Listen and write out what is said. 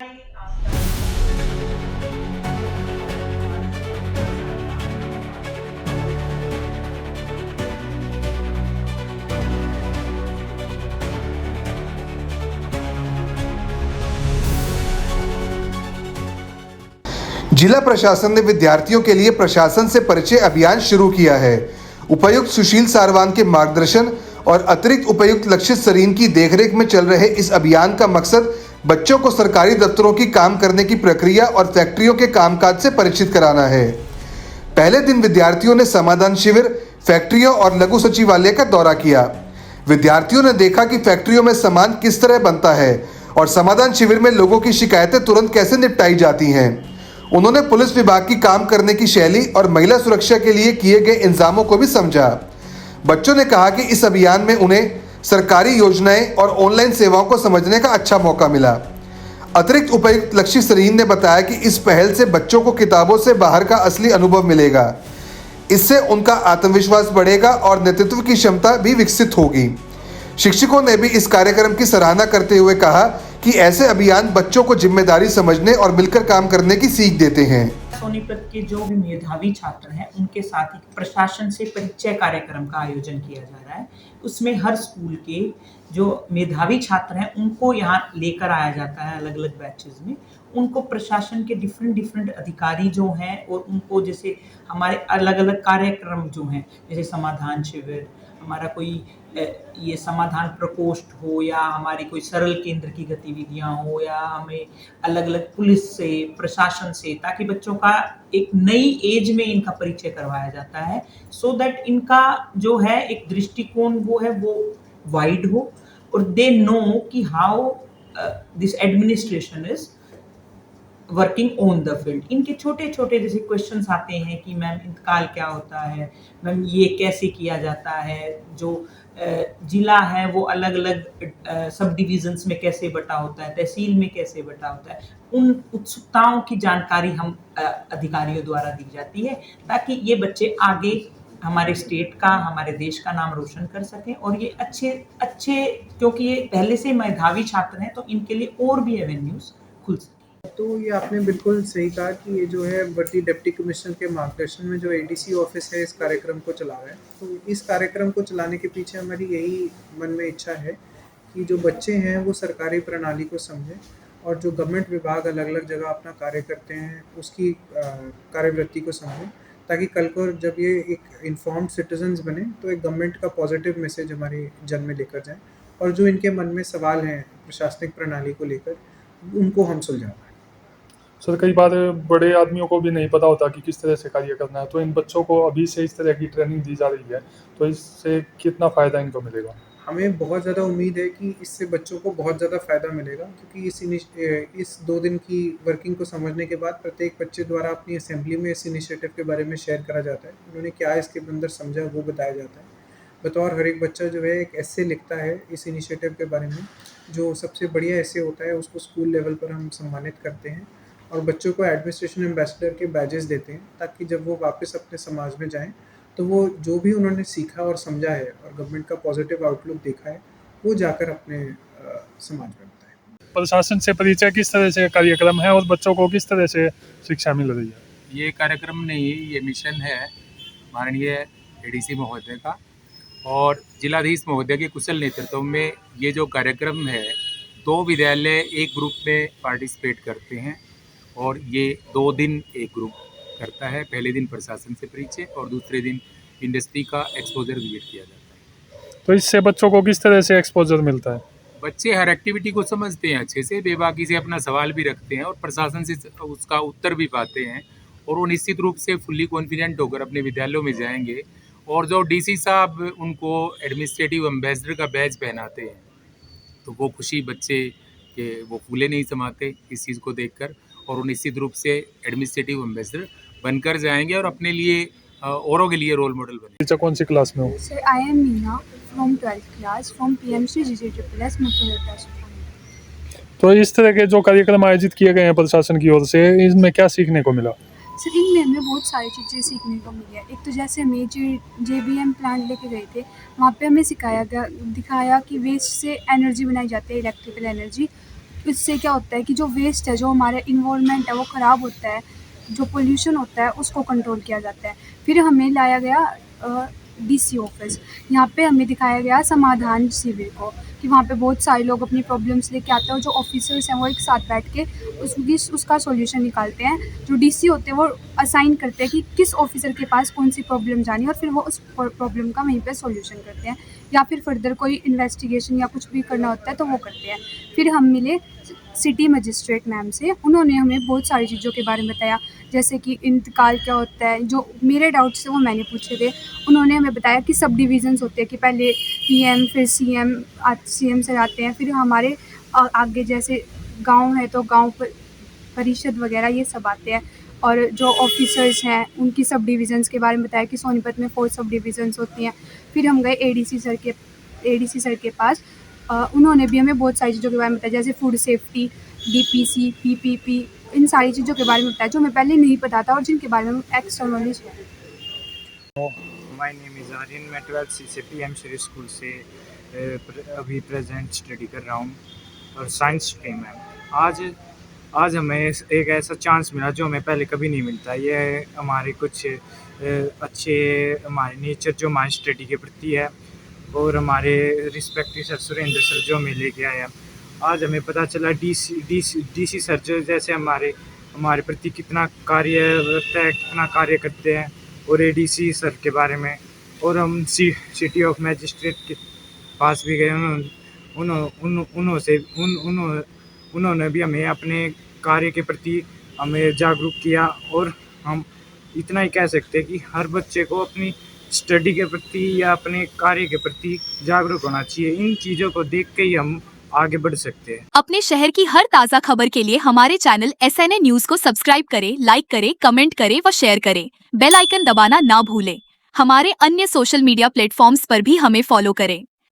जिला प्रशासन ने विद्यार्थियों के लिए प्रशासन से परिचय अभियान शुरू किया है। उपायुक्त सुशील सारवान के मार्गदर्शन और अतिरिक्त उपायुक्त लक्षित सरीन की देखरेख में चल रहे इस अभियान का मकसद बच्चों को सरकारी दफ्तरों की काम करने की प्रक्रिया और फैक्ट्रियों के कामकाज से परिचित कराना है। पहले दिन विद्यार्थियों ने समाधान शिविर, फैक्ट्रियों और लघु सचिवालय का दौरा किया। विद्यार्थियों ने देखा कि फैक्ट्रियों में सामान किस तरह बनता है और समाधान शिविर में लोगों की शिकायतें तुरंत कैसे निपटाई जाती हैं। उन्होंने पुलिस विभाग की काम करने की शैली और महिला सुरक्षा के लिए किए गए इंतजामों को भी समझा। बच्चों ने कहा कि इस अभियान में उन्हें सरकारी योजनाएं और ऑनलाइन सेवाओं को समझने का अच्छा मौका मिला। अतिरिक्त उपायुक्त लक्षित सरीन ने बताया कि इस पहल से बच्चों को किताबों से बाहर का असली अनुभव मिलेगा। इससे उनका आत्मविश्वास बढ़ेगा और नेतृत्व की क्षमता भी विकसित होगी। शिक्षकों ने भी इस कार्यक्रम की सराहना करते हुए कहा कि ऐसे अभियान बच्चों को जिम्मेदारी समझने और मिलकर काम करने की सीख देते हैं। सोनीपत के जो भी मेधावी छात्र हैं उनके साथ ही प्रशासन से परिचय कार्यक्रम का आयोजन किया जा रहा है। उसमें हर स्कूल के जो मेधावी छात्र हैं उनको यहाँ लेकर आया जाता है अलग अलग बैचेस में। उनको प्रशासन के डिफरेंट अधिकारी जो हैं और उनको जैसे हमारे अलग अलग कार्यक्रम जो हैं, जैसे समाधान शिविर, हमारा कोई ये समाधान प्रकोष्ठ हो या हमारी कोई सरल केंद्र की गतिविधियां हो या हमें अलग अलग पुलिस से, प्रशासन से, ताकि बच्चों का एक नई एज में इनका परिचय करवाया जाता है, सो दैट इनका जो है एक दृष्टिकोण वो वाइड हो और दे नो कि how this administration is working on the field. इनके छोटे छोटे जैसे क्वेश्चंस आते हैं कि मैम इंतकाल क्या होता है, मैम ये कैसे किया जाता है, जो जिला है वो अलग अलग सब डिविजन्स में कैसे बटा होता है, तहसील में कैसे बटा होता है, उन उत्सुकताओं की जानकारी हम अधिकारियों द्वारा दी जाती है ताकि ये बच्चे आगे हमारे स्टेट का, हमारे देश का नाम रोशन कर सकें और ये अच्छे क्योंकि ये पहले से मेधावी छात्र हैं तो इनके लिए और भी एवेन्यूज खुल सकें। तो ये आपने बिल्कुल सही कहा कि ये जो है बट्टी डिप्टी कमिश्नर के मार्गदर्शन में जो एडीसी ऑफिस है इस कार्यक्रम को चला रहा है। तो इस कार्यक्रम को चलाने के पीछे हमारी यही मन में इच्छा है कि जो बच्चे हैं वो सरकारी प्रणाली को समझें और जो गवर्नमेंट विभाग अलग अलग जगह अपना कार्य करते हैं उसकी कार्यवृत्ति को समझें, ताकि कल को जब ये एक इन्फॉर्म्ड सिटीजन्स बने तो एक गवर्नमेंट का पॉजिटिव मैसेज हमारे जन में लेकर जाएँ और जो इनके मन में सवाल हैं प्रशासनिक प्रणाली को लेकर उनको हम सुलझा पाएँ। सर, कई बार बड़े आदमियों को भी नहीं पता होता कि किस तरह से कार्य करना है, तो इन बच्चों को अभी से इस तरह की ट्रेनिंग दी जा रही है, तो इससे कितना फ़ायदा इनको मिलेगा? हमें बहुत ज़्यादा उम्मीद है कि इससे बच्चों को बहुत ज़्यादा फ़ायदा मिलेगा, क्योंकि इस 2 दिन की वर्किंग को समझने के बाद प्रत्येक बच्चे द्वारा अपनी असेंबली में इस इनिशिएटिव के बारे में शेयर करा जाता है। उन्होंने क्या इसके अंदर समझा वो बताया जाता है। बतौर हर एक बच्चा जो है एक एस्से लिखता है इस इनिशिएटिव के बारे में। जो सबसे बढ़िया एस्से होता है उसको स्कूल लेवल पर हम सम्मानित करते हैं और बच्चों को एडमिनिस्ट्रेशन एम्बेसडर के बैजेस देते हैं, ताकि जब वो वापस अपने समाज में जाएं तो वो जो भी उन्होंने सीखा और समझा है और गवर्नमेंट का पॉजिटिव आउटलुक देखा है वो जाकर अपने समाज में बताएं। प्रशासन से परिचय किस तरह से कार्यक्रम है और बच्चों को किस तरह से शिक्षा मिल रही है? ये कार्यक्रम नहीं, ये मिशन है माननीय एडीसी महोदय का और जिलाधीश महोदय के कुशल नेतृत्व में। ये जो कार्यक्रम है 2 विद्यालय एक ग्रुप में पार्टिसिपेट करते हैं और ये 2 दिन एक ग्रुप करता है। पहले दिन प्रशासन से परिचय और दूसरे दिन इंडस्ट्री का एक्सपोजर विजिट किया जाता है। तो इससे बच्चों को किस तरह से एक्सपोजर मिलता है? बच्चे हर एक्टिविटी को समझते हैं अच्छे से, बेबाकी से अपना सवाल भी रखते हैं और प्रशासन से उसका उत्तर भी पाते हैं और वो निश्चित रूप से फुल्ली कॉन्फिडेंट होकर अपने विद्यालयों में जाएंगे। और जो डीसी साहब उनको एडमिनिस्ट्रेटिव एम्बेसडर का बैज पहनाते हैं तो वो खुशी बच्चे के वो फूले नहीं समाते इस चीज़ को देखकर, और वो निश्चित रूप से एडमिनिस्ट्रेटिव एम्बेसडर बनकर जाएंगे और अपने लिए औरों के लिए रोल मॉडल बने। कौन सी क्लास में हो? Sir, I am Meena from 12th class from PMC GJSS मुख्य। तो इस तरह के जो कार्यक्रम आयोजित किए गए हैं प्रशासन की ओर से, इसमें क्या सीखने को मिला? सर, इनमें हमें बहुत सारी चीज़ें सीखने को मिली है। एक तो जैसे हमें JBM प्लांट लेके गए थे, वहाँ पे हमें दिखाया कि वेस्ट से एनर्जी बनाई जाती है, इलेक्ट्रिकल एनर्जी, इससे क्या होता है कि जो वेस्ट है, जो हमारा इन्वायरमेंट है वो ख़राब होता है, जो पोल्यूशन होता है उसको कंट्रोल किया जाता है। फिर हमें लाया गया डीसी ऑफिस, यहाँ पे हमें दिखाया गया समाधान शिविर को, कि वहाँ पे बहुत सारे लोग अपनी प्रॉब्लम्स लेके आते हैं और जो ऑफिसर्स हैं वो एक साथ बैठ के उसका सॉल्यूशन निकालते हैं। जो डीसी होते हैं वो असाइन करते हैं कि किस ऑफिसर के पास कौन सी प्रॉब्लम जानी है और फिर वो उस प्रॉब्लम का वहीं पे सॉल्यूशन करते हैं, या फिर फर्दर कोई इन्वेस्टिगेशन या कुछ भी करना होता है तो वो करते हैं। फिर हम मिले सिटी मजिस्ट्रेट मैम से, उन्होंने हमें बहुत सारी चीज़ों के बारे में बताया, जैसे कि इंतकाल क्या होता है, जो मेरे डाउट्स थे वो मैंने पूछे थे। उन्होंने हमें बताया कि सब डिविजन्स होते हैं, कि पहले पीएम फिर सीएम से जाते हैं, फिर हमारे आगे जैसे गांव है तो गांव परिषद वगैरह ये सब आते हैं, और जो ऑफिसर्स हैं उनकी सब डिविजन्स के बारे में बताया कि सोनीपत में 4 सब डिविजन्स होती हैं। फिर हम गए एडीसी सर के पास, उन्होंने भी हमें बहुत सारी चीज़ों के बारे में बताया, जैसे फूड सेफ्टी, डीपीसी, पीपीपी, इन सारी चीज़ों के बारे में बताया जो हमें पहले नहीं पता था और जिनके बारे में एक्स्ट्रा नॉलेज है। माय नेम इज़ आर्यन, मैं 12th सी से पीएम श्री स्कूल से अभी प्रेजेंट स्टडी कर रहा हूँ और साइंस स्ट्रीम है। आज हमें एक ऐसा चांस मिला जो हमें पहले कभी नहीं मिलता। ये हमारे कुछ अच्छे हमारे नेचर जो हमारी स्टडी के प्रति है, और हमारे रिस्पेक्टिव सर सुरेंद्र सर जो हमें लेके आए हैं। आज हमें पता चला डीसी सर जो जैसे हमारे प्रति कितना कार्य करते हैं, और एडीसी सर के बारे में। और हम सिटी ऑफ मैजिस्ट्रेट के पास भी गए, उन्होंने भी हमें अपने कार्य के प्रति हमें जागरूक किया। और हम इतना ही कह सकते हैं कि हर बच्चे को अपनी स्टडी के प्रति या अपने कार्य के प्रति जागरूक होना चाहिए। इन चीज़ों को देख के ही हम आगे बढ़ सकते हैं। अपने शहर की हर ताज़ा खबर के लिए हमारे चैनल SNA न्यूज़ को सब्सक्राइब करें, लाइक करें, कमेंट करें व शेयर करें। बेल आइकन दबाना ना भूलें। हमारे अन्य सोशल मीडिया प्लेटफॉर्म्स पर भी हमें फॉलो करें।